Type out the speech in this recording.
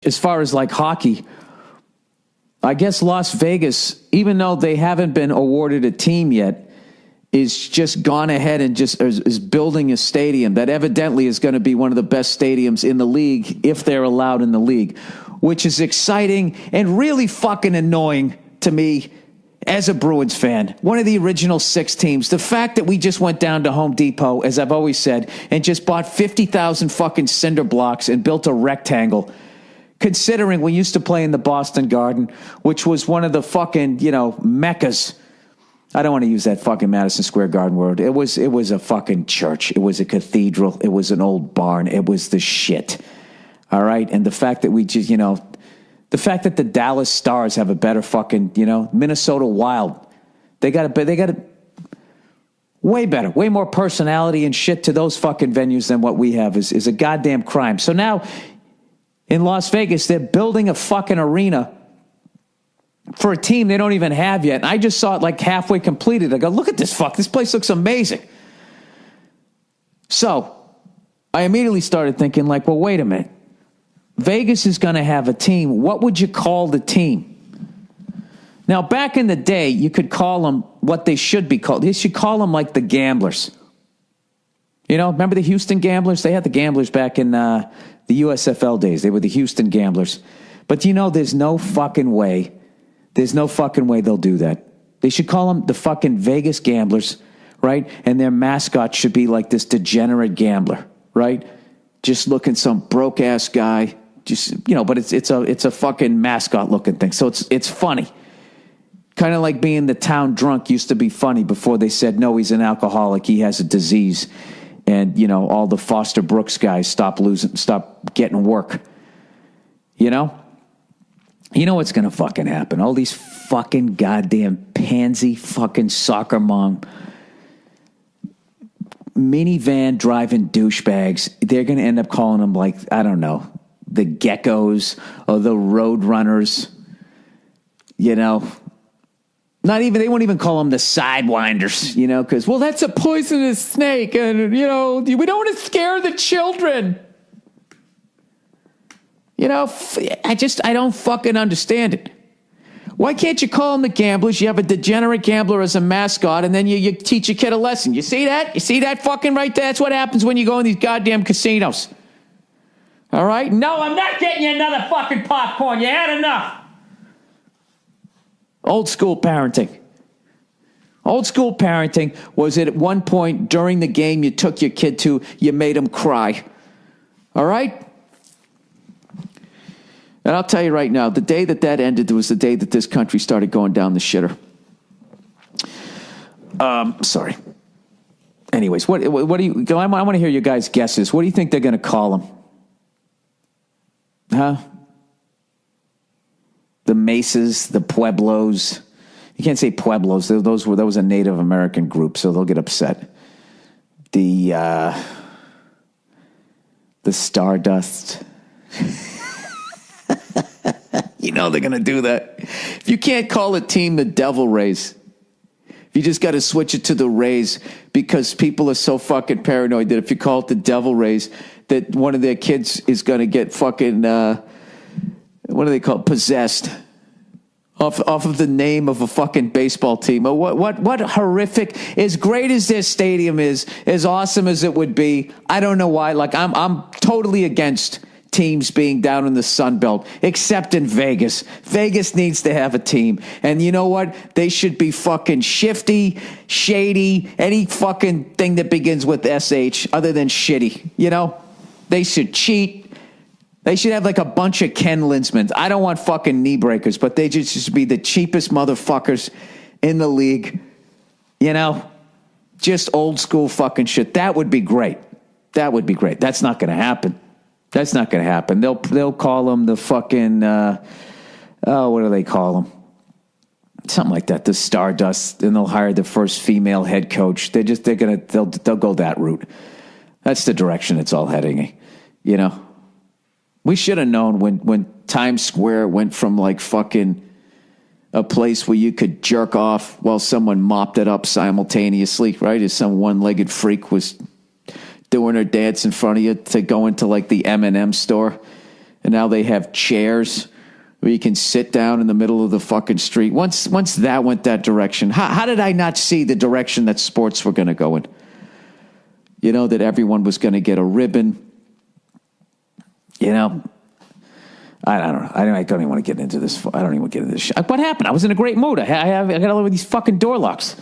as far as like hockey, I guess Las Vegas, even though they haven't been awarded a team yet, is just gone ahead and just is building a stadium that evidently is going to be one of the best stadiums in the league if they're allowed in the league, which is exciting and really fucking annoying to me as a Bruins fan. One of the original 6 teams. The fact that we just went down to Home Depot, as I've always said, and just bought 50,000 fucking cinder blocks and built a rectangle, considering we used to play in the Boston Garden, which was one of the fucking, meccas. I don't want to use that fucking Madison Square Garden word. It was a fucking church. It was a cathedral. It was an old barn. It was the shit. All right? And the fact that we just, the fact that the Dallas Stars have a better fucking, Minnesota Wild, they got a way better, way more personality and shit to those fucking venues than what we have is a goddamn crime. So now in Las Vegas, they're building a fucking arena for a team they don't even have yet. And I just saw it like halfway completed. I go, look at this this place looks amazing. So I immediately started thinking like, well, wait a minute. Vegas is going to have a team. What would you call the team? Now, back in the day, you could call them what they should be called. You should call them like the Gamblers. Remember the Houston Gamblers? They had the Gamblers back in the USFL days. They were the Houston Gamblers. But there's no fucking way. There's no fucking way they'll do that. They should call them the fucking Vegas Gamblers, right? And their mascot should be like this degenerate gambler, right? Just looking some broke ass guy. Just but it's a fucking mascot looking thing. So it's funny. Kind of like being the town drunk used to be funny before they said no, he's an alcoholic, he has a disease, and all the Foster Brooks guys stop getting work. You know what's going to fucking happen? All these fucking goddamn pansy fucking soccer mom minivan driving douchebags. They're going to end up calling them like, I don't know, the Geckos or the Road Runners. Not even, they won't even call them the Sidewinders, because, well, that's a poisonous snake and, we don't want to scare the children. I don't fucking understand it. Why can't you call them the Gamblers? You have a degenerate gambler as a mascot, and then you teach a kid a lesson. You see that? You see that fucking right there? That's what happens when you go in these goddamn casinos. All right? No, I'm not getting you another fucking popcorn. You had enough. Old school parenting. Old school parenting was at one point during the game you took your kid to, you made him cry. All right? And I'll tell you right now, the day that ended was the day that this country started going down the shitter. Sorry. Anyways, what do you? I want to hear your guys' guesses. What do you think they're going to call them? Huh? The Mesas, the Pueblos. You can't say Pueblos. That was a Native American group, so they'll get upset. The Stardust. They're going to do that. If you can't call a team the Devil Rays, you just got to switch it to the Rays, because people are so fucking paranoid that if you call it the Devil Rays, that one of their kids is going to get fucking, what do they call it? Possessed. Off of the name of a fucking baseball team. What horrific, as great as their stadium is, as awesome as it would be, I don't know why. Like, I'm totally against teams being down in the Sun Belt, except in Vegas. Vegas needs to have a team. And you know what? They should be fucking shifty, shady, any fucking thing that begins with SH other than shitty. They should cheat. They should have like a bunch of Ken Linsmans. I don't want fucking knee breakers, but they just be the cheapest motherfuckers in the league. Just old school fucking shit. That would be great. That would be great. That's not going to happen. That's not going to happen. They'll call them the fucking, what do they call them? Something like that, the Stardust, and they'll hire the first female head coach. They'll go that route. That's the direction it's all heading, We should have known when Times Square went from like fucking a place where you could jerk off while someone mopped it up simultaneously, right? As some one-legged freak was doing her dance in front of you, to go into like the M&M store and now they have chairs where you can sit down in the middle of the fucking street. Once that went that direction, how did I not see the direction that sports were going to go in? You know, that everyone was going to get a ribbon. You know, I don't know. I don't even want to get into this. I don't even want to get into this shit. What happened? I was in a great mood. I got all of these fucking door locks.